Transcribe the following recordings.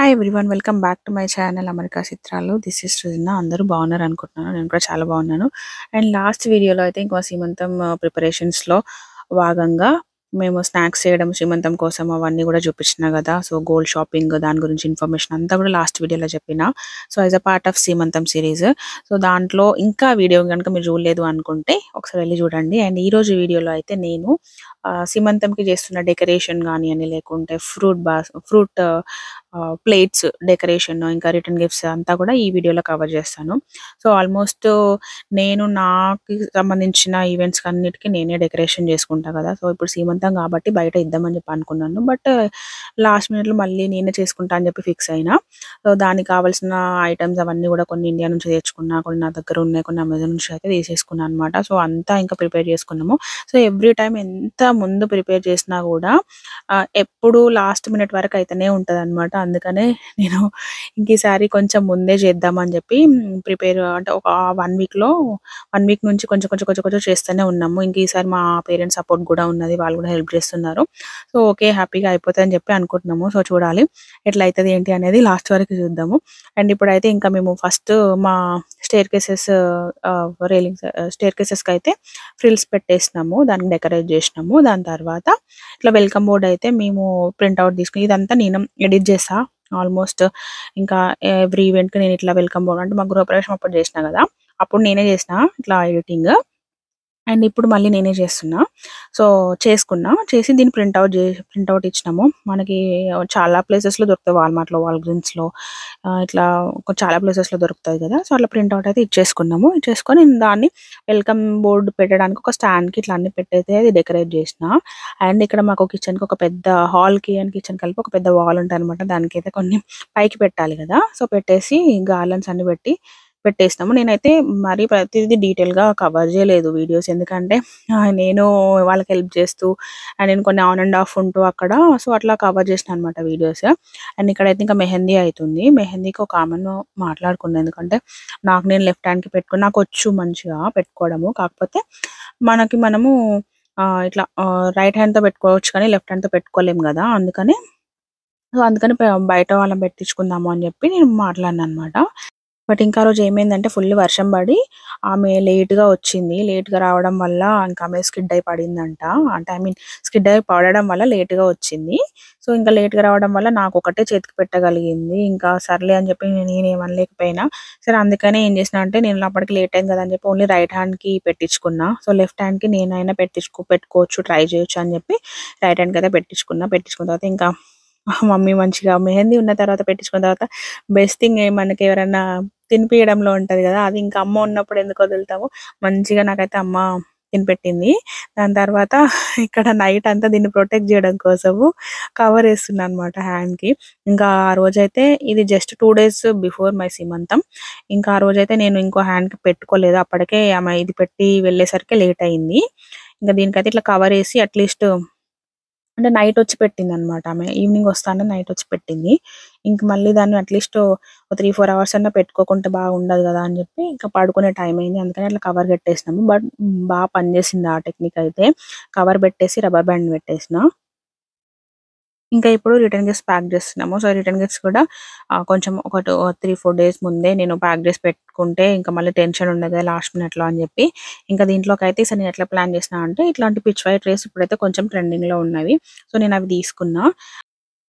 Hi everyone, welcome back to my channel America చిత్రాలు. This is సృజన. అందరూ బాగున్నారు అనుకుంటున్నాను. నేను కూడా చాలా బాగున్నాను. అండ్ లాస్ట్ వీడియోలో అయితే ఇంకో సీమంతం ప్రిపరేషన్స్లో భాగంగా మేము స్నాక్స్ చేయడం సీమంతం కోసం అవన్నీ కూడా చూపించిన కదా. సో గోల్డ్ షాపింగ్ దాని గురించి ఇన్ఫర్మేషన్ అంతా కూడా లాస్ట్ వీడియోలో చెప్పిన. So as a part of సీమంతం సిరీస్. సో దాంట్లో ఇంకా వీడియో కనుక మీరు చూడలేదు అనుకుంటే ఒకసారి వెళ్ళి చూడండి. అండ్ ఈ రోజు వీడియోలో అయితే నేను సీమంతంకి చేస్తున్న డెకరేషన్ కానివ్వండి, లేకుంటే ఫ్రూట్ ప్లేట్స్ డెకరేషన్, ఇంకా రిటర్న్ గిఫ్ట్స్ అంతా కూడా ఈ వీడియోలో కవర్ చేస్తాను. సో ఆల్మోస్ట్ నేను నాకు సంబంధించిన ఈవెంట్స్ అన్నిటికీ నేనే డెకరేషన్ చేసుకుంటా కదా. సో ఇప్పుడు సీమంతం కాబట్టి బయట ఇద్దామని చెప్పి అనుకున్నాను. బట్ లాస్ట్ మినిట్లో మళ్ళీ నేనే చేసుకుంటా అని చెప్పి ఫిక్స్ అయినా. సో దానికి కావాల్సిన ఐటమ్స్ అవన్నీ కూడా కొన్ని ఇండియా నుంచి తెచ్చుకున్నా, కొన్ని నా దగ్గర ఉన్నాయి, కొన్ని అమెజాన్ నుంచి అయితే తీసేసుకున్నాను అనమాట. సో అంతా ఇంకా ప్రిపేర్ చేసుకున్నాము. సో ఎవ్రీ టైం ఎంత ముందు ప్రిపేర్ చేసినా కూడా ఎప్పుడు లాస్ట్ మినిట్ వరకు అయితేనే ఉంటదనమాట. అందుకనే నేను ఇంక ఈసారి కొంచెం ముందే చేద్దామని చెప్పి ప్రిపేర్ అంటే ఒక 1 వీక్‌లో 1 వీక్ నుంచి కొంచెం చేస్తూనే ఉన్నాము. ఇంక ఈసారి మా పేరెంట్స్ సపోర్ట్ కూడా ఉన్నది. వాళ్ళు కూడా హెల్ప్ చేస్తున్నారు. సో ఓకే, హ్యాపీగా అయిపోతదని చెప్పి అనుకుంటున్నాము. సో చూడాలి ఎట్లా అయితది ఏంటి అనేది లాస్ట్ వరకు చూద్దాము. అండ్ ఇప్పుడైతే ఇంకా మేము ఫస్ట్ మా స్టెయిర్‌కేసెస్ స్టెయిర్‌కేసెస్‌కి అయితే ఫ్రిల్స్ పెట్టేసినాము. దానికి డెకరేట్ చేసినాము. దాని తర్వాత ఇట్లా వెల్కమ్ బోర్డ్ అయితే మేము ప్రింట్ అవుట్ తీసుకొని ఇదంతా నేను ఎడిట్ చేస్తా. ఆల్మోస్ట్ ఇంకా ఎవ్రీ ఈవెంట్‌కి నేను ఇట్లా వెల్కమ్ బోర్డ్ అంటే మా గృహప్రవేశం అప్పుడు చేసినా కదా. అప్పుడు నేనే చేసిన ఇట్లా ఎడిటింగ్. అండ్ ఇప్పుడు మళ్ళీ నేనే చేస్తున్నా. సో చేసుకున్నా. చేసి దీన్ని ప్రింట్ అవుట్ ఇచ్చినాము. మనకి చాలా ప్లేసెస్‌లో దొరుకుతాయి. వాల్మార్ట్‌లో, వాల్గ్రీన్స్‌లో ఇట్లా చాలా ప్లేసెస్‌లో దొరుకుతాయి కదా. సో అట్లా ప్రింట్ అవుట్ అయితే ఇచ్చేసుకున్నాము. ఇచ్చేసుకొని దాన్ని వెల్కమ్ బోర్డ్ పెట్టడానికి ఒక స్టాండ్‌కి ఇట్లా అన్ని పెట్టయితే అది డెకరేట్ చేసిన. అండ్ ఇక్కడ మాకు కిచెన్‌కి ఒక పెద్ద హాల్‌కి అండ్ కిచెన్ కలిపి ఒక పెద్ద వాల్ ఉంటదనమాట. దానికైతే కొన్ని పైకి పెట్టాలి కదా. సో పెట్టేసి గార్లెండ్స్ అన్ని పెట్టేసినాము. నేనైతే మరీ ప్రతిదీ డీటెయిల్‌గా కవర్ చేయలేదు వీడియోస్. ఎందుకంటే నేను వాళ్ళకి హెల్ప్ చేస్తూ అండ్ నేను కొన్ని ఆన్ అండ్ ఆఫ్ ఉంటూ అక్కడ సో అట్లా కవర్ చేసిన అనమాట వీడియోస్. అండ్ ఇక్కడైతే ఇంకా మెహందీ అయితుంది. మెహందీకి ఒక ఆమెను మాట్లాడుకున్నా. ఎందుకంటే నాకు నేను లెఫ్ట్ హ్యాండ్‌కి పెట్టుకుని నాకొచ్చు మంచిగా పెట్టుకోవడము. కాకపోతే మనము ఇట్లా రైట్ హ్యాండ్‌తో పెట్టుకోవచ్చు కానీ లెఫ్ట్ హ్యాండ్‌తో పెట్టుకోలేము గదా. అందుకని బయట వాళ్ళని పెట్టించుకుందాము అని చెప్పి నేను మాట్లాడినా అనమాట. బట్ ఇంకా ఆ రోజు ఏమైందంటే ఫుల్ వర్షం పడి ఆమె లేట్‌గా వచ్చింది. లేట్‌గా రావడం వల్ల ఇంకా ఆమె స్కిడ్ అయి పడిందంట. అంటే స్కిడ్ అయి పడడం వల్ల లేట్‌గా వచ్చింది. సో ఇంకా లేట్‌గా రావడం వల్ల నాకొకటే చేతికి పెట్టగలిగింది. ఇంకా సర్లే అని చెప్పి నేనేమనలేకపోయినా. సరే అందుకనే ఏం చేసినా అంటే నేను అప్పటికి లేట్ అయింది కదా అని చెప్పి ఓన్లీ రైట్ హ్యాండ్‌కి పెట్టించుకున్నా. సో లెఫ్ట్ హ్యాండ్‌కి నేనైనా పెట్టుకోవచ్చు, ట్రై చేయొచ్చు అని చెప్పి రైట్ హ్యాండ్‌కి అయితే పెట్టించుకున్నా. పెట్టించుకున్న తర్వాత ఇంకా మమ్మీ మంచిగా మెహందీ ఉన్న తర్వాత పెట్టించుకున్న తర్వాత బెస్ట్ థింగ్ మనకి ఎవరైనా తినిపియడంలో ఉంటది గదా. అది ఇంకా అమ్మ ఉన్నప్పుడు ఎందుకు వదులుతాము. మంచిగా నాకైతే అమ్మ తినిపెట్టింది. దాని తర్వాత ఇక్కడ నైట్ అంతా దీన్ని ప్రొటెక్ట్ జేయడం కోసము కవర్ ఏస్తున్నా అనమాట హ్యాండ్‌కి. ఇంకా ఆ రోజైతే ఇది జస్ట్ 2 డేస్ బిఫోర్ మై సీమంతం. ఇంకా ఆ రోజైతే నేను ఇంకో హ్యాండ్‌కి పెట్టుకోలేదు. అప్పటికే ఆమె ఇది పెట్టి వెళ్ళేసరికి లేట్ అయింది. ఇంక దీనికైతే ఇట్లా కవర్ ఏసి అట్‌లీస్ట్ అంటే నైటొచ్చి పెట్టిందనమాట ఆమె. ఈవినింగ్ వస్తా అంటే నైటొచ్చి పెట్టింది. ఇంక మళ్ళీ దాన్ని అట్‌లీస్ట్ ఓ 3, 4 అవర్స్ అన్నా పెట్టుకోకుంటే బాగుండదు గదా అని జెప్పి ఇంకా పడుకునే టైం అయింది. అందుకని అట్లా కవర్ కట్టేసినాము. బట్ పనిచేసింది ఆ టెక్నిక్ అయితే. కవర్ పెట్టేసి రబ్బర్ బ్యాండ్ పెట్టేసిన. ఇంకా ఇప్పుడు రిటర్న్ గిఫ్ట్స్ ప్యాక్ జేస్తున్నాము. సో, రిటర్న్ గిఫ్ట్స్ కూడా కొంచెం ఒక 3, 4 డేస్ ముందే నేను ప్యాక్ జేసి పెట్టుకుంటే ఇంకా మళ్ళీ టెన్షన్ ఉండదు కదా లాస్ట్ మినిట్‌లో అని జెప్పి. ఇంకా దీంట్లోకైతే ఈసారి నేను ఎట్లా ప్లాన్ చేసినా అంటే ఇట్లాంటి పిచ్ వై ట్రేస్ ఇప్పుడైతే కొంచెం ట్రెండింగ్‌లో ఉన్నవి. సో, నేనవి తీసుకున్నా.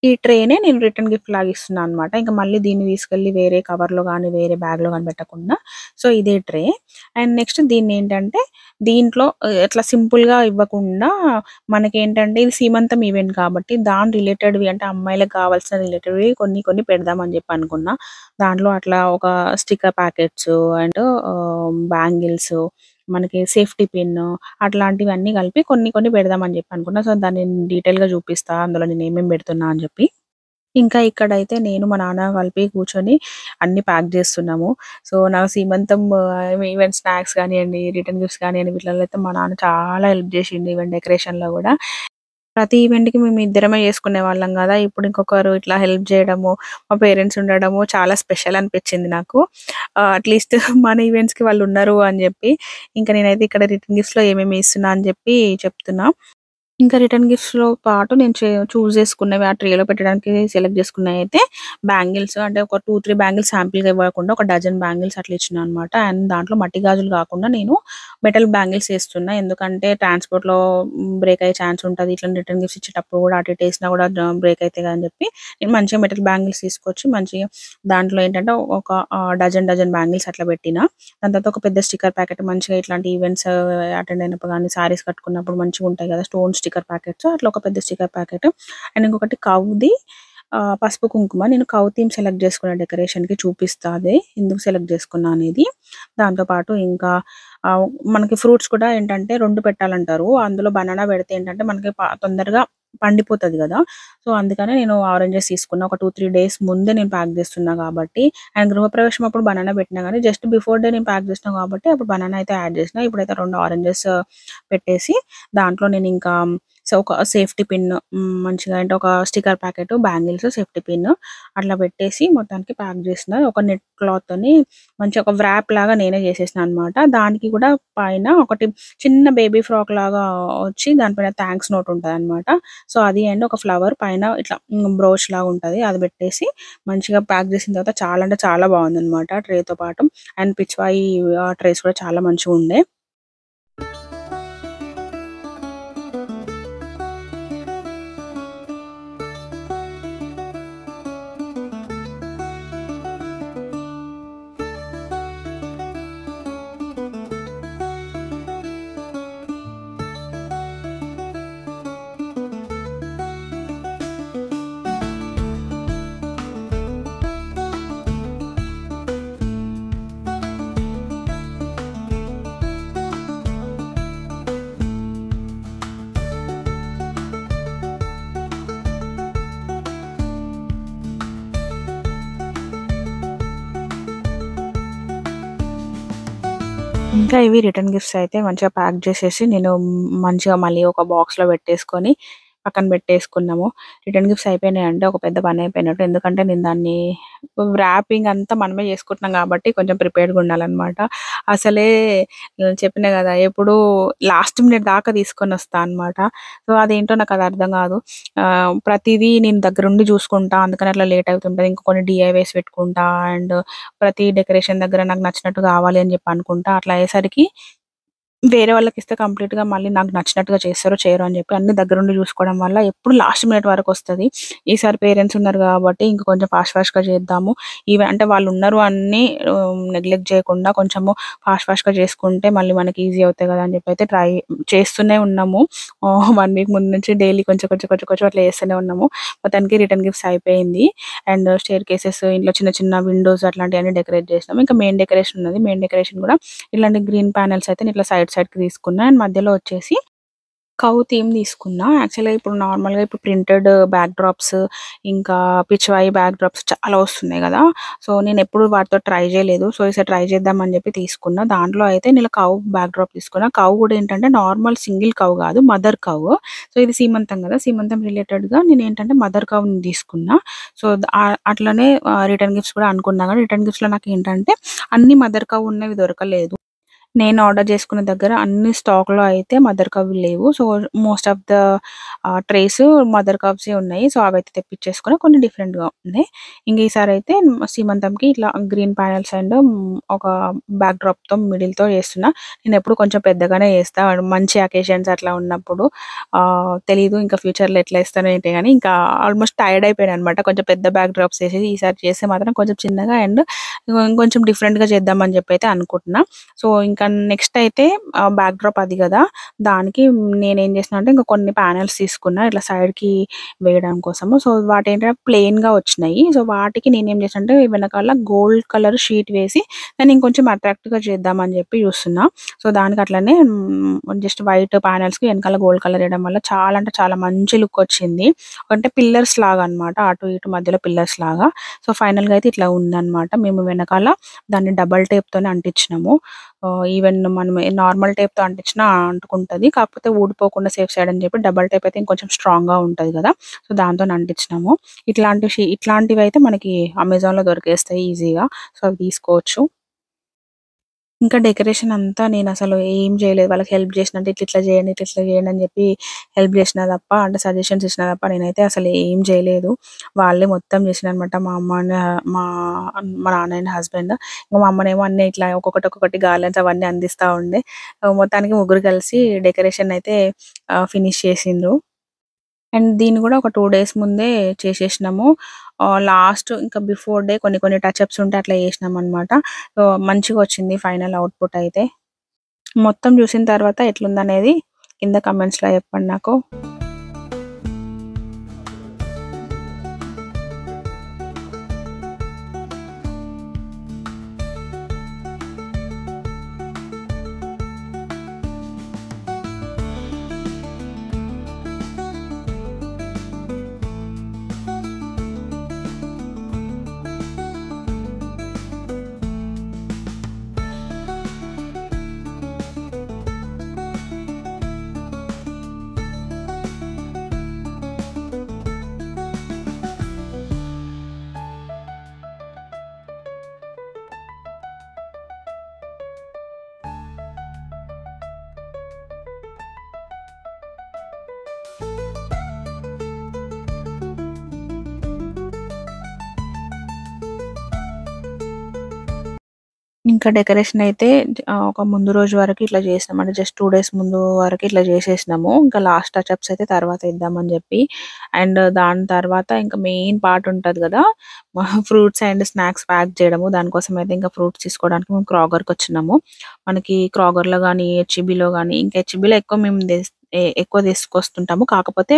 ఈ ట్రేనే నేను రిటర్న్ గిఫ్ట్ లాగా ఇస్తున్నా అనమాట. ఇంక మళ్ళీ దీన్ని తీసుకెళ్ళి వేరే కవర్‌లో గానీ, వేరే బ్యాగ్‌లో గానీ పెట్టకుండా సో, ఇదే ట్రే. అండ్ నెక్స్ట్ దీన్నేంటంటే దీంట్లో ఇట్లా సింపుల్‌గా ఇవ్వకుండా మనకేంటంటే ఇది సీమంతం ఈవెంట్ కాబట్టి దాని రిలేటెడ్‌వి అంటే అమ్మాయిలకు కావాల్సిన రిలేటెడ్‌వి కొన్ని పెడదామని జెప్పి అనుకున్నా. దాంట్లో అట్లా ఒక స్టిక్కర్ ప్యాకెట్స్ అండ్ బ్యాంగిల్స్, మనకి సేఫ్టీ పిన్ అట్లాంటివన్నీ కలిపి కొన్ని పెడదామని జెప్పి అనుకున్నా. సో, దాన్ని డీటెయిల్‌గా చూపిస్తా. అందులో నేనేమేమి పెడుతున్నా అని జెప్పి. ఇంకా ఇక్కడైతే నేను మా నాన్న కలిపి కూర్చొని అన్నీ ప్యాక్ జేస్తున్నాము. సో, నా సీమంతం ఈవెన్ స్నాక్స్ గానియండి, రిటర్న్ గిఫ్ట్స్ గానియండి వీటిలలో అయితే మా నాన్న చాలా హెల్ప్ జేసిండు. ఈవెన్ డెకరేషన్‌లో గూడా. ప్రతి ఈవెంట్‌కి మేమిద్దరమే చేసుకునేవాళ్ళం గదా. ఇప్పుడు ఇంకొకరు ఇట్లా హెల్ప్ జేయడము, మా పేరెంట్స్ ఉండడము చాలా స్పెషల్ అనిపిచ్చింది నాకు. అట్‌లీస్ట్ మన ఈవెంట్స్‌కి వాళ్ళున్నారు అని జెప్పి. ఇంక నేనైతే ఇక్కడ రిటర్న్ గిఫ్ట్స్‌లో ఏమేమి ఇస్తున్నా అని జెప్పి చెప్తున్నా. ఇంకా రిటర్న్ గిఫ్ట్స్‌లో పాటు నేను చూజ్ చేసుకున్నవి ఆ ట్రేలో పెట్టడానికి సెలెక్ట్ చేసుకున్నయయితే బ్యాంగిల్స్ అంటే ఒక 2, 3 బ్యాంగిల్స్ శాంపిల్‌గా ఇవ్వకుండా ఒక డజన్ బ్యాంగిల్స్ అట్లా ఇచ్చినా అనమాట. అండ్ దాంట్లో మట్టి గాజులు కాకుండా నేను మెటల్ బ్యాంగిల్స్ ఏస్తున్నా. ఎందుకంటే ట్రాన్స్‌పోర్ట్‌లో బ్రేక్ అయ్యే ఛాన్స్ ఉంటది. ఇట్లా రిటర్న్ గిఫ్ట్స్ ఇచ్చేటప్పుడు కూడా అటు ఇటు ఏసినా కూడా బ్రేక్ అయితాయి కదా! అని చెప్పి నేను మంచిగా మెటల్ బ్యాంగిల్స్ తీసుకొచ్చి మంచిగా దాంట్లో ఏంటంటే ఒక డజన్ బ్యాంగిల్స్ అట్లా పెట్టిన. దాని తర్వాత ఒక పెద్ద స్టిక్కర్ ప్యాకెట్ మంచిగా ఇట్లాంటి ఈవెంట్స్ అటెండ్ అయినప్పుడు గానీ, సారీస్ కట్టుకున్నప్పుడు మంచిగుంటాయి గదా! Stone sticker packets. అట్లా ఒక పెద్ద స్టిక్కర్ ప్యాకెట్. అండ్ ఇంకొకటి కవ్‌ది పసుపు, కుంకుమ. నేను కవ్ థీమ్ సెలెక్ట్ చేసుకున్న డెకరేషన్‌కి చూపిస్తా అది. ఎందుకు సెలెక్ట్ చేసుకున్నా అనేది. దాంతో పాటు ఇంకా ఆహ్, మనకి ఫ్రూట్స్ కూడా ఏంటంటే 2 పెట్టాలంటారు. అందులో బనానా పెడితే ఏంటంటే మనకి తొందరగా పండిపోతది గదా! సో, అందుకనే నేను ఆరెంజెస్ తీసుకున్నా. ఒక 2, 3 డేస్ ముందే నేను ప్యాక్ చేస్తున్నా కాబట్టి. అండ్ గృహప్రవేశం అప్పుడు బనానా పెట్టినా గానీ, జస్ట్ బిఫోర్ డే నేను ప్యాక్ చేసినా కాబట్టి అప్పుడు బనానా అయితే యాడ్ చేసినా. ఇప్పుడైతే 2 ఆరెంజెస్ పెట్టేసి దాంట్లో నేనింకా ఒక సేఫ్టీ పిన్ మంచిగా అంటే ఒక sticker packet, bangles, safety pin అట్లా పెట్టేసి మొత్తానికి ప్యాక్ చేసిన. ఒక నెట్ క్లాత్‌తోని మంచిగా ఒక వ్రాప్ లాగా నేనే చేసేసినా అనమాట. దానికి కూడా పైన ఒకటి చిన్న బేబీ ఫ్రాక్ లాగా వచ్చి దానిపైన థాంక్స్ నోట్ ఉంటదనమాట. సో, అది అండ్ ఒక ఫ్లవర్ పైన ఇట్లా బ్రోచ్ లాగా ఉంటది. అది పెట్టేసి మంచిగా ప్యాక్ చేసిన తర్వాత చాలా అంటే చాలా బాగుందనమాట ట్రేతో పాటు. అండ్ పిచ్‌వాయి ట్రేస్ కూడా చాలా మంచిగుండే. ఇంకా ఇవి రిటర్న్ గిఫ్ట్స్ అయితే మంచిగా ప్యాక్ చేసేసి నేను మంచిగా మళ్ళీ ఒక బాక్స్‌లో పెట్టేసుకొని పక్కన పెట్టేసుకున్నాము. రిటర్న్ గిఫ్ట్స్ అయిపోయినాయంటే ఒక పెద్ద పని అయిపోయినట్టు. ఎందుకంటే నేను దాన్ని వ్రాపింగ్ అంతా మనమే చేసుకుంటున్నాం కాబట్టి కొంచెం ప్రిపేర్డ్‌గా ఉండాలనమాట. అసలే చెప్పినా కదా! ఎప్పుడూ లాస్ట్ మినిట్ దాకా తీసుకొనొస్తా అనమాట. సో, అదేంటో నాకు అది అర్థం కాదు. ప్రతీదీ నేను దగ్గరుండి చూసుకుంటా. అందుకని అట్లా లేట్ అవుతుంటది. ఇంకా కొన్ని డీఐవైస్ పెట్టుకుంటా. అండ్ ప్రతి డెకరేషన్ దగ్గర నాకు నచ్చినట్టు కావాలి అని చెప్పి అనుకుంటా. అట్లా అయ్యేసరికి వేరే వాళ్ళకిస్తే కంప్లీట్‌గా మళ్ళీ నాకు నచ్చినట్టుగా చేస్తారో, చేయరో అని చెప్పి అన్నీ దగ్గరుండి చూసుకోవడం వల్ల ఎప్పుడు లాస్ట్ మినిట్ వరకొస్తది. ఈసారి పేరెంట్స్ ఉన్నారు కాబట్టి ఇంక కొంచెం ఫాస్ట్‌గా చేద్దాము. అంటే వాళ్ళున్నారు అని నెగ్లెక్ట్ చేయకుండా కొంచెము ఫాస్ట్‌గా చేసుకుంటే మళ్ళీ మనకి ఈజీ అవుతాయి కదా! అని చెప్పి అయితే చేస్తూనే ఉన్నాము. 1 వీక్ ముందు నుంచి డైలీ కొంచెం అట్లా చేస్తూనే ఉన్నాము. మొత్తానికి రిటర్న్ గిఫ్ట్స్ అయిపోయింది. అండ్ స్టెయిర్ కేసెస్ ఇంట్లో చిన్న చిన్న విండోస్ అట్లాంటియన్నీ డెకరేట్ చేసినాం. ఇంకా మెయిన్ డెకరేషన్ ఉన్నది. మెయిన్ డెకరేషన్ కూడా ఇలాంటి గ్రీన్ పానెల్స్ అయితే ఇట్లా సైడ్‌కి తీసుకున్నా. అండ్ మధ్యలో వచ్చేసి కౌ థీమ్ తీసుకున్నా. యాక్చువల్‌గా ఇప్పుడు నార్మల్‌గా ఇప్పుడు ప్రింటెడ్ బ్యాక్ డ్రాప్స్ ఇంకా పిచ్‌వాయి బ్యాక్ డ్రాప్స్ చాలా వస్తున్నాయి గదా! సో, నేనెప్పుడు వాటితో ట్రై చేయలేదు. సో, ఈసారి ట్రై చేద్దాం అని చెప్పి తీసుకున్నా. దాంట్లో అయితే నేను కౌ బ్యాక్ డ్రాప్ తీసుకున్నా. కౌ కూడా ఏంటంటే నార్మల్ సింగిల్ కౌ గాదు. Mother cow. సో, ఇది సీమంతం గదా! సీమంతం రిలేటెడ్‌గా నేనేంటంటే మదర్ కౌని తీసుకున్నా. సో, అట్లనే రిటర్న్ గిఫ్ట్స్ కూడా అనుకున్నా గానీ రిటర్న్ గిఫ్ట్స్‌లో నాకేంటంటే అన్ని మదర్ కౌ ఉన్నవి దొరకలేదు. నేను ఆర్డర్ చేసుకున్న దగ్గర అన్ని స్టాక్‌లో అయితే మదర్ కవ్‌వి లేవు. So, most of the trays mother కవ్సే ఉన్నాయి. సో, అవైతే తెప్పించేసుకున్నా. కొన్ని డిఫరెంట్‌గా ఉన్నాయి. ఇంక ఈసారైతే సీమంతంకి ఇట్లా గ్రీన్ పానెల్స్ అండ్ ఒక బ్యాక్ డ్రాప్‌తో మిడిల్‌తో చేస్తున్నా. నేనెప్పుడు కొంచెం పెద్దగానే చేస్తా. మంచి అకేషన్స్ అట్లా ఉన్నప్పుడు తెలీదు ఇంకా ఫ్యూచర్‌లో ఎట్లా ఏస్తానో ఏంటి గాని ఇంకా ఆల్‌మోస్ట్ టైర్డ్ అయిపోయాననమాట. కొంచెం పెద్ద బ్యాక్ డ్రాప్స్ ఏసి ఈసారి చేస్తే మాత్రం కొంచెం చిన్నగా అండ్ ఇంకొంచెం డిఫరెంట్‌గా చేద్దామని చెప్పైతే అనుకుంటున్నా. సో, ఇంకా నెక్స్ట్ అయితే బ్యాక్ డ్రాప్ అది గదా! దానికి నేనేం చేసినా అంటే ఇంక కొన్ని పానెల్స్ తీసుకున్నా ఇట్లా సైడ్‌కి వేయడం కోసము. సో, వాటేంటంటే ప్లెయిన్‌గా వచ్చినాయి. సో, వాటికి నేనేం చేశానంటే వెనకాల గోల్డ్ కలర్ షీట్ వేసి దాన్ని ఇంకొంచెం అట్రాక్టివ్‌గా చేద్దామని చెప్పి చూస్తున్నా. సో, దానికి అట్లనే జస్ట్ వైట్ పానెల్స్‌కి వెనకాల గోల్డ్ కలర్ ఎయడం వల్ల చాలా అంటే చాలా మంచి లుక్ వచ్చింది. అంటే పిల్లర్స్ లాగా అన్నమాట. అటు ఇటు మధ్యలో పిల్లర్స్ లాగా. సో, ఫైనల్‌గా అయితే ఇట్లా ఉందన్నమాట. మేము వెనకాల దాన్ని డబుల్ టేప్‌తోనే అంటించినాము. ఈవెన్ మనం నార్మల్ టేప్‌తో అంటించినా అంటుకుంటది. కాకపోతే ఊడిపోకుండా సేఫ్ సైడ్ అని చెప్పి డబుల్ టేప్ అయితే ఇంకొంచెం స్ట్రాంగ్‌గా ఉంటది గదా! సో, దాంతోని అంటించినాము. ఇట్లాంటివైతే మనకి అమెజాన్‌లో దొరికేస్తాయి ఈజీగా. సో, అవి తీసుకోవచ్చు. ఇంకా డెకరేషన్ అంతా నేనసలు ఏం జేయలేదు. వాళ్ళకి హెల్ప్ జేసినంటే ఇట్లిట్లా జేయండి, ఇట్లిట్లా జేయండి అని జెప్పి హెల్ప్ జేసినా తప్ప, అంటే సజెషన్స్ ఇచ్చినా తప్ప నేనైతే అసలు ఏం జేయలేదు. వాళ్ళే మొత్తం జేసిరనమాట. మా అమ్మ అండ్ మా మా నాన్న అండ్ హస్బెండ్. ఇంక మా అమ్మనేమో అన్నీ ఇట్లా ఒక్కొక్కటి, ఒక్కొక్కటి గార్లెన్స్ అవన్నీ అందిస్తా ఉండే. మొత్తానికి ముగ్గురు కలిసి డెకరేషన్ అయితే ఫినిష్ చేసిండ్రు. అండ్ దీన్ని గూడా ఒక 2 డేస్ ముందే చేసేసినాము. లాస్ట్ ఇంకా బిఫోర్ డే కొన్ని కొన్ని టచ్ అప్స్ ఉంటే అట్లా చేసినామనమాట. సో, మంచిగొచ్చింది ఫైనల్ ఔట్‌పుట్ అయితే. మొత్తం జూసిన తర్వాత ఎట్లుందనేది కింద కామెంట్స్‌లో చెప్పండి నాకు. ఇంకా డెకరేషన్ అయితే ఒక ముందు రోజు వరకు ఇట్లా చేసినాం. అంటే జస్ట్ 2 డేస్ ముందు వరకు ఇట్లా చేసేసినాము. ఇంకా లాస్ట్ టచ్ అప్స్ అయితే తర్వాత ఇద్దామని చెప్పి. అండ్ దాని తర్వాత ఇంకా మెయిన్ పార్ట్ ఉంటది గదా! ఫ్రూట్స్ అండ్ స్నాక్స్ ప్యాక్ చేయడము. దానికోసం అయితే ఇంకా ఫ్రూట్స్ తీసుకోవడానికి మేము క్రాగర్‌కొచ్చినాము. మనకి క్రాగర్‌లో గాని, హెచ్‌ఈబీలో గాని, ఇంకా హెచ్‌ఈబీలో ఎక్కువ మేము ఎక్కువ తీసుకొస్తుంటాము. కాకపోతే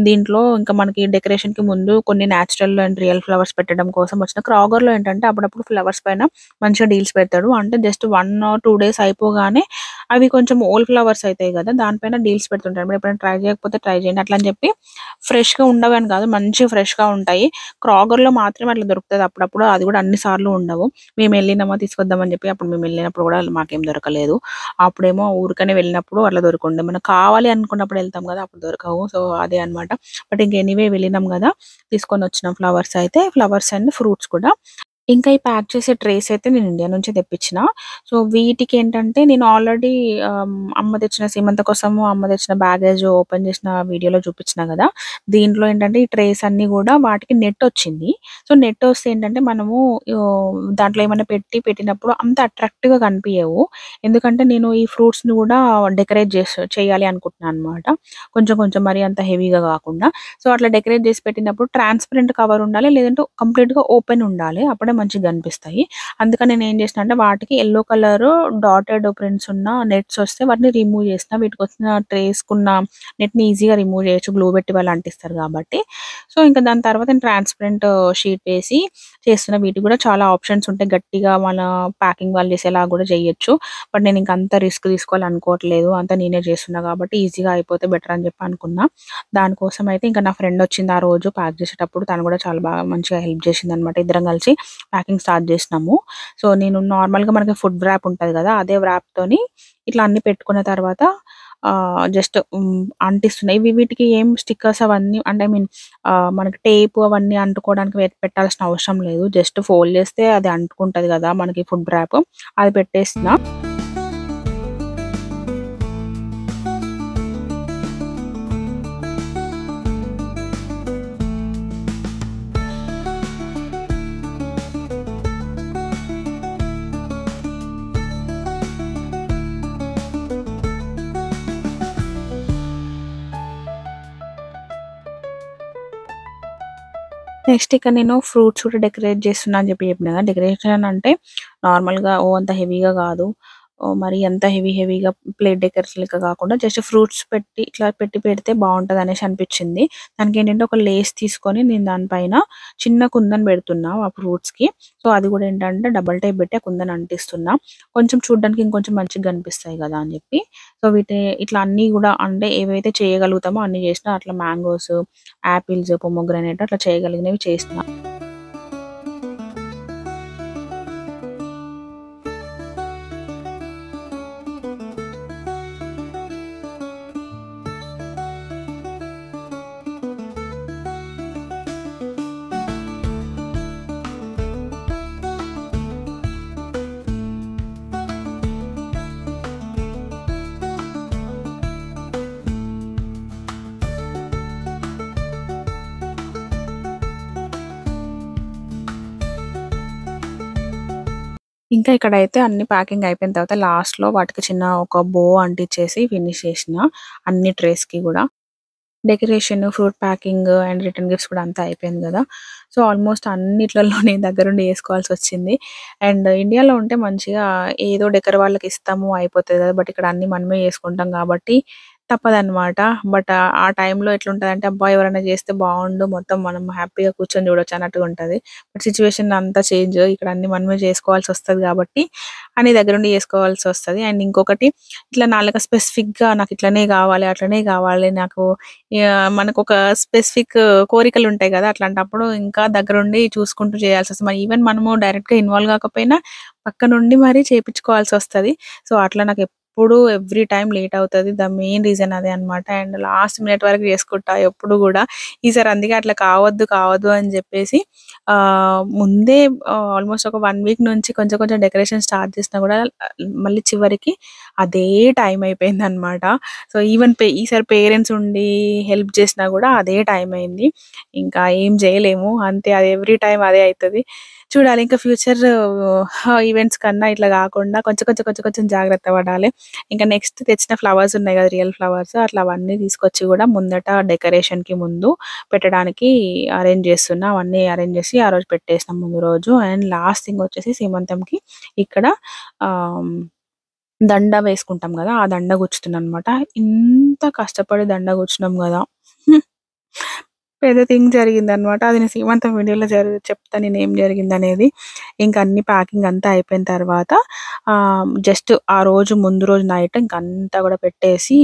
దీంట్లో ఇంకా మనకి డెకరేషన్‌కి ముందు కొన్ని నేచురల్ అండ్ రియల్ ఫ్లవర్స్ పెట్టడం కోసం వచ్చిన క్రాగర్‌లో ఏంటంటే అప్పుడప్పుడు ఫ్లవర్స్ పైన మంచిగా డీల్స్ పెడతాడు. అంటే జస్ట్ 1 ఆర్ 2 డేస్ అయిపోగానే అవి కొంచెం ఓల్డ్ ఫ్లవర్స్ అయితాయి గదా! దానిపైన డీల్స్ పెడుతుంటాడు. మీరు ఎప్పుడైనా ట్రై చేయకపోతే ట్రై చేయండి. అట్లా అని చెప్పి ఫ్రెష్‌గా ఉండవని కాదు. మంచిగా ఫ్రెష్‌గా ఉంటాయి. క్రాగర్‌లో మాత్రమే అట్లా దొరుకుతది అప్పుడప్పుడు. అది కూడా అన్ని సార్లు ఉండవు. మేమెళ్ళినామా తీసుకొద్దామని చెప్పి అప్పుడు మేమెళ్ళినప్పుడు కూడా మాకేం దొరకలేదు. అప్పుడేమో ఊరికనే వెళ్ళినప్పుడు అట్లా దొరికుండే. మనకు కావాలి అనుకున్నప్పుడు ఎళ్తాం గదా! అప్పుడు దొరకవు. సో, అదే అన్నమాట. బట్ ఇంక ఎనీవే వెళ్ళినాం గదా! తీసుకొనొచ్చినాం ఫ్లవర్స్ అయితే. ఫ్లవర్స్ అండ్ ఫ్రూట్స్ కూడా. ఇంకా ఈ ప్యాక్ చేసే ట్రేస్ అయితే నేను ఇండియా నుంచే తెప్పించిన. సో, వీటికేంటంటే నేను ఆల్రెడీ అమ్మ తెచ్చిన సీమంత కోసము అమ్మ తెచ్చిన బ్యాగేజ్ ఓపెన్ చేసిన వీడియోలో చూపించిన గదా! దీంట్లో ఏంటంటే ఈ ట్రేస్ అన్నీ గూడా వాటికి నెట్టొచ్చింది. సో, నెట్టొస్తే ఏంటంటే మనము దాంట్లో ఏమన్నా పెట్టినప్పుడు అంత అట్రాక్టివ్‌గా కనిపియవు. ఎందుకంటే నేను ఈ ఫ్రూట్స్‌ని గూడా డెకరేట్ చేయాలి అనుకుంటున్నాను అనమాట. కొంచెం కొంచెం మరీ అంత హెవీగా గాకుండా. సో, అట్లా డెకరేట్ చేసి పెట్టినప్పుడు ట్రాన్స్‌పరెంట్ కవర్ ఉండాలి. లేదంటే కంప్లీట్‌గా ఓపెన్ ఉండాలి. అప్పుడే మంచిగా కనిపిస్తాయి. అందుకని నేనేం చేసినా అంటే వాటికి యెల్లో కలరు డాటెడ్ ప్రింట్స్ ఉన్న నెట్స్ వస్తే వాటిని రిమూవ్ చేసిన. వీటికొచ్చిన ట్రేస్‌కున్న నెట్‌ని ఈజీగా రిమూవ్ చేయొచ్చు. గ్లూ పెట్టి వాళ్ళు అంటిస్తారు కాబట్టి. సో, ఇంకా దాని తర్వాత నేను ట్రాన్స్‌పరెంట్ షీట్ వేసి చేస్తున్న. వీటికి కూడా చాలా ఆప్షన్స్ ఉంటాయి. గట్టిగా మన ప్యాకింగ్ వాళ్ళు చేసేలా కూడా చేయొచ్చు. బట్ నేను ఇంక అంత రిస్క్ తీసుకోవాలనుకోవట్లేదు. అంతా నేనే చేస్తున్నా కాబట్టి ఈజీగా అయిపోతే బెటర్ అని చెప్పి అనుకున్నా. దానికోసం అయితే ఇంకా నా ఫ్రెండ్ వచ్చింది ఆ రోజు ప్యాక్ చేసేటప్పుడు. తను కూడా చాలా బాగా మంచిగా హెల్ప్ చేసిందనమాట. ఇద్దరం కలిసి ప్యాకింగ్ స్టార్ట్ చేసినాము. సో, నేను నార్మల్‌గా మనకి ఫుడ్ వ్రాప్ ఉంటది గదా! అదే వ్రాప్‌తోని ఇట్లా అన్నీ పెట్టుకున్న తర్వాత జస్ట్ అంటిస్తున్నా. వీటికి ఏం స్టిక్కర్స్ అవన్నీ అంటే ఐ మీన్ మనకి టేపు అవన్నీ అంటుకోవడానికి పెట్టాల్సిన అవసరం లేదు. జస్ట్ ఫోల్డ్ చేస్తే అది అంటుకుంటది గదా! మనకి ఫుడ్ వ్రాప్ అది పెట్టేస్తున్నా. నెక్స్ట్ ఇక నేను ఫ్రూట్స్ కూడా డెకరేట్ చేస్తున్నా అని చెప్పిన కదా! డెకరేషన్ అంటే నార్మల్‌గా అంత హెవీగా కాదు. మరి అంత హెవీగా ప్లేట్ డెకరేషన్ లెక్క కాకుండా జస్ట్ ఫ్రూట్స్ పెట్టి ఇట్లా పెడితే బావుంటదనేసి అనిపించింది. దానికేంటంటే ఒక లేస్ తీసుకొని నేను దాని పైన చిన్న కుందన్ పెడుతున్నా ఆ ఫ్రూట్స్‌కి. సో, అది కూడా ఏంటంటే డబుల్ టేప్ పెట్టి ఆ కుందన్ అంటిస్తున్నా. కొంచెం చూడ్డానికి ఇంకొంచెం మంచిగా కనిపిస్తాయి కదా! అని చెప్పి. సో, ఇట్లా అన్నీ కూడా అంటే ఏవైతే చేయగలుగుతామో అన్నీ చేసినా. అట్లా మ్యాంగోస్, యాపిల్స్, పొమోగ్రానేట్ అట్లా చేయగలిగినవి చేస్తున్నా. ఇంకా ఇక్కడైతే అన్ని ప్యాకింగ్ అయిపోయిన తర్వాత లాస్ట్‌లో వాటికి చిన్న ఒక బో అంటిచ్చేసి ఫినిష్ చేసిన. అన్ని ట్రేస్‌కి గూడా. Decoration, fruit packing and return gifts కూడా అంతా అయిపోయింది గదా! సో, ఆల్‌మోస్ట్ అన్నిట్లలో నేను దగ్గరుండి చేసుకోవాల్సొచ్చింది. అండ్ ఇండియాలో ఉంటే మంచిగా ఏదో డెకర్ వాళ్ళకిస్తాము అయిపోతది గదా! బట్ ఇక్కడ అన్నీ మనమే చేసుకుంటాం గాబట్టి తప్పదనమాట. బట్ ఆ టైంలో ఎట్లుంటదంటే అబ్బా! ఎవరైనా చేస్తే బావుండు. మొత్తం మనం హ్యాపీగా కూర్చొని చూడొచ్చు అన్నట్టుగా ఉంటది. బట్ సిట్యుయేషన్ అంతా చేంజ్. ఇక్కడ అన్నీ మనమే చేసుకోవాల్సొస్తది గాబట్టి అన్నీ దగ్గరుండి చేసుకోవాల్సొస్తది. అండ్ ఇంకొకటి ఇట్లా స్పెసిఫిక్‌గా నాకిట్లనే గావాలి, అట్లనే గావాలి నాకు మనకొక స్పెసిఫిక్ కోరికలుంటాయి గదా! అట్లాంటప్పుడు ఇంకా దగ్గరుండి చూసుకుంటూ చేయాల్సొస్తది. మరి ఈవెన్ మనము డైరెక్ట్‌గా ఇన్వాల్వ్ గాకపోయినా పక్కనుండి మరీ చేపిచ్చుకోవాల్సొస్తది. సో, అట్లా నాకెప్పుడు ఎవ్రీ టైమ్ లేట్ అవుతది. ద మెయిన్ రీజన్ అదే అన్నమాట. అండ్ లాస్ట్ మినిట్ వరకు చేసుకుంటా ఎప్పుడు గూడా. ఈసారి అందుకే అట్లా కావద్దు అని జెప్పేసి ముందే ఆల్‌మోస్ట్ ఒక 1 వీక్ నుంచి కొంచెం కొంచెం డెకరేషన్ స్టార్ట్ చేసినా గూడా మళ్ళీ చివరికి అదే టైం అయిపోయిందన్నమాట. సో, ఈవెన్ ఈసారి పేరెంట్స్ ఉండి హెల్ప్ చేసినా గూడా అదే టైం అయింది. ఇంకా ఏం జేయలేము. అంతే అది ఎవ్రీ టైమ్ అదే అయితది. చూడాలి ఇంకా ఫ్యూచర్ ఈవెంట్స్ కన్నా ఇట్లా గాకుండా కొంచెం జాగ్రత్త పడాలి. ఇంకా నెక్స్ట్ తెచ్చిన ఫ్లవర్స్ ఉన్నాయి గదా! రియల్ ఫ్లవర్స్ అట్లా అవన్నీ తీసుకొచ్చి గూడా ముందట డెకరేషన్‌కి ముందు పెట్టడానికి అరేంజ్ చేస్తున్నా. అవన్నీ అరేంజ్ చేసి ఆ రోజు పెట్టేసినాం ముందు రోజు. అండ్ లాస్ట్ థింగ్ వచ్చేసి సీమంతంకి ఇక్కడ ఆహ్, దండ వేసుకుంటాం గదా! ఆ దండ గుచ్చుతున్నాననమాట. ఇంత కష్టపడి దండ గుచ్చినాం గదా! పెద్ద థింగ్ జరిగిందనమాట. అది నేను సీమంతం వీడియోలో చెప్తా నేనేం జరిగిందనేది. ఇంక అన్ని ప్యాకింగ్ అంతా అయిపోయిన తర్వాత జస్ట్ ఆ రోజు ముందు రోజు నైట్ ఇంకంతా గూడా పెట్టేసి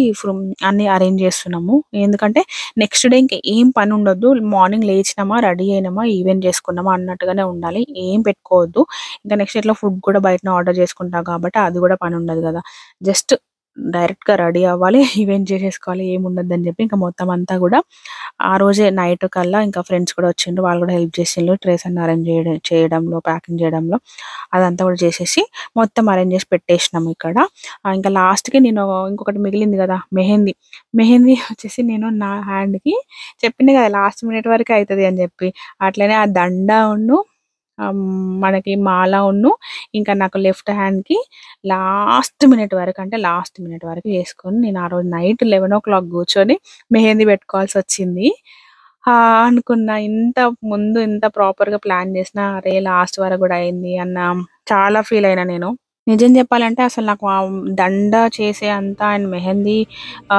అన్నీ అరేంజ్ చేస్తున్నాము. ఎందుకంటే నెక్స్ట్ డే ఇంక ఏం పనుండొద్దు. మార్నింగ్ లేచినామా, రెడీ అయినామా, ఈవెంట్ చేసుకున్నామా అన్నట్టుగానే ఉండాలి. ఏం పెట్టుకోవద్దు. ఇంకా నెక్స్ట్ ఎట్లా ఫుడ్ కూడా బయటనే ఆర్డర్ చేసుకుంటాం కాబట్టి అది గూడా పనుండదు గదా! జస్ట్ డైరెక్ట్‌గా రెడీ అవ్వాలి. ఈవెంట్ చేసేసుకోవాలి. ఏముండొద్దని జెప్పి ఇంక మొత్తం అంతా గూడా ఆ రోజే నైట్ కల్లా ఇంకా ఫ్రెండ్స్ కూడా వచ్చిండ్రు. వాళ్ళు కూడా హెల్ప్ చేసిండ్రు. ట్రేస్ అన్ని అరేంజ్ చేయడంలో, ప్యాకింగ్ చేయడంలో అదంతా కూడా చేసేసి మొత్తం అరేంజ్ చేసి పెట్టేసినాము ఇక్కడ. ఇంకా లాస్ట్‌కి నేను ఇంకొకటి మిగిలింది గదా! మెహందీ. మెహందీ వచ్చేసి నేను నా హ్యాండ్‌కి చెప్పిన గదా! లాస్ట్ మినిట్ వరకే అయితది అని జెప్పి. అట్లనే ఆ దండ మనకి మాల ఇంకా నాకు లెఫ్ట్ హ్యాండ్‌కి లాస్ట్ మినిట్ వరకు చేసుకొని నేను ఆ రోజు నైట్ 11:00 కూర్చొని మెహందీ పెట్టుకోవాల్సొచ్చింది. అనుకున్నా ఇంత ముందు ఇంత ప్రాపర్‌గా ప్లాన్ చేసినా అరే! లాస్ట్ వరకు గూడా అయింది అన్న చాలా ఫీల్ అయినా నేను. నిజం చెప్పాలంటే అసలు నాకు దండ చేసే అంత అండ్ మెహందీ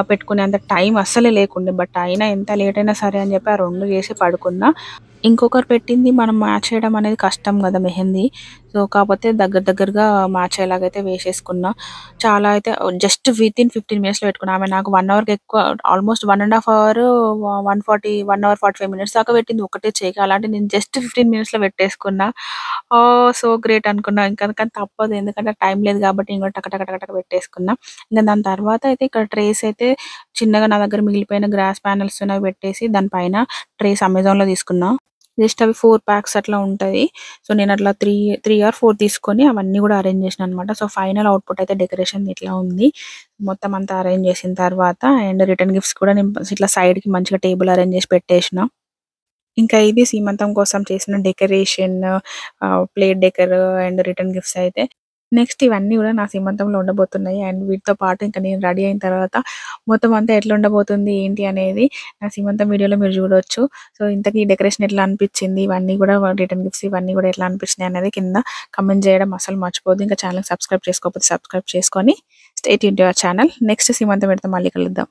పెట్టుకునేంత టైం అస్సలే లేకుండే. బట్ అయినా ఎంత లేట్ అయినా సరే అని చెప్పి ఆ 2 చేసి పడుకున్నా. ఇంకొకరు పెట్టింది మనం మ్యాచ్ చేయడం అనేది కష్టం గదా! మెహందీ. సో, కాపోతే దగ్గరగా మ్యాచ్ అయ్యేలాగైతే వేసేసుకున్నా. చాలా అయితే జస్ట్ వితిన్ 15 మినిట్స్‌లో పెట్టుకున్నా. ఆమె నాకు 1 అవర్‌కి ఎక్కువ ఆల్‌మోస్ట్ 1 ½ అవర్ 1 అవర్ 45 మినిట్స్ దాకా పెట్టింది ఒకటే చెయ్యికి. అలాంటిది నేను జస్ట్ 15 మినిట్స్‌లో పెట్టేసుకున్నా. సో గ్రేట్ అనుకున్నా. ఇంకా కానీ తప్పదు. ఎందుకంటే టైం లేదు కాబట్టి నేను కూడా టక పెట్టేసుకున్నా. ఇంక దాని తర్వాత అయితే ఇక్కడ ట్రేస్ అయితే చిన్నగా నా దగ్గర మిగిలిపోయిన గ్రాస్ పానెల్స్ ఉన్నవి పెట్టేసి దాని పైన ట్రేస్ అమెజాన్‌లో తీసుకున్నా. జస్ట్ అవి 4 ప్యాక్స్ అట్లా ఉంటది. సో, నేనట్లా 3 ఆర్ 4 తీసుకొని అవన్నీ గూడా అరేంజ్ చేసినాననమాట. సో, ఫైనల్ ఔట్‌పుట్ అయితే డెకరేషన్ ఇట్లా ఉంది. మొత్తం అంతా అరేంజ్ చేసిన తర్వాత అండ్ రిటర్న్ గిఫ్ట్స్ కూడా నేను ఇట్లా సైడ్‌కి మంచిగా టేబుల్ అరేంజ్ చేసి పెట్టేసిన. ఇంకా ఇది సీమంతం కోసం చేసిన decoration plate decor and return gifts అయితే. నెక్స్ట్ ఇవన్నీ గూడా నా సీమంతంలో ఉండబోతున్నాయి. అండ్ వీటితో పాటు ఇంకా నేను రెడీ అయిన తర్వాత మొత్తం అంతా ఎట్లా ఉండబోతుంది, ఏంటి అనేది నా సీమంతం వీడియోలో మీరు చూడొచ్చు. సో, ఇంతకీ ఈ డెకరేషన్ ఎట్లా అనిపిచ్చింది, ఇవన్నీ గూడా రిటర్న్ గిఫ్ట్స్ ఇవన్నీ గూడా ఎట్లా అనిపించినాయి అనేది కింద కామెంట్ చేయడం అస్సలు మర్చిపోవద్దు. ఇంకా ఛానెల్‌ని సబ్స్క్రైబ్ చేసుకోకపోతే సబ్స్క్రైబ్ చేసుకొని stay tuned to your channel. Next సీమంతం వీడియోతో మళ్ళీ కలుద్దాం.